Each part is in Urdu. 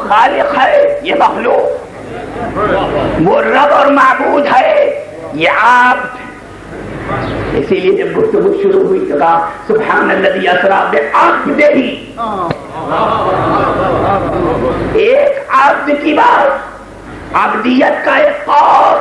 خالق ہے، یہ مخلوق، وہ رب اور معبود ہے، یہ عبد۔ اسی لیے جب گفتگو شروع ہوئی تو کہا سبحان الذی اسری بعبدہ، ایک عبد کی بات، عبدیت کا ایک قوس،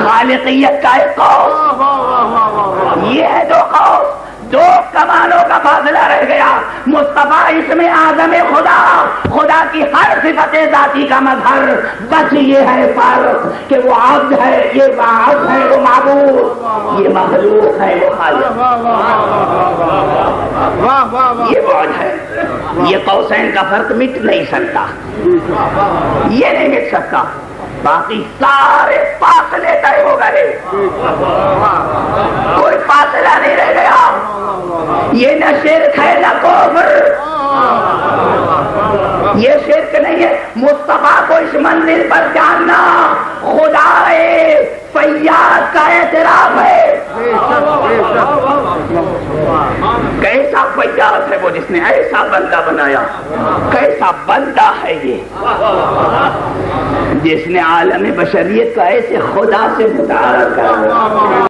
خالقیت کا ایک قوس، یہ ہے دو قوس، دو کمالوں کا فاصلہ رہ گیا۔ مصطفیٰ اسم اعظم خدا، خدا کی ہر صفت ذاتی کا مظہر، بس یہ ہے فرق کہ وہ عبد ہے، یہ عبد ہے، وہ معبود، یہ مخلوق ہے، وہ خالق، یہ بعد ہے۔ یہ قوسین کا فرق مٹ نہیں سکتا، یہ نہیں مٹ سکتا، باقی سارے فاصلے طے ہو گئے، کوئی فاصلہ نہیں رہ گیا۔ یہ نہ شرک ہے نہ کفر، یہ شرک نہیں ہے۔ مصطفیٰ کو اس منزل پر جاننا خدا فیاض کا اعتراف ہے۔ کیسا فیاض ہے وہ جس نے ایسا بندہ بنایا، کیسا بندہ ہے یہ جس نے عالم بشریت کا ایسے خدا سے متعارف کرایا۔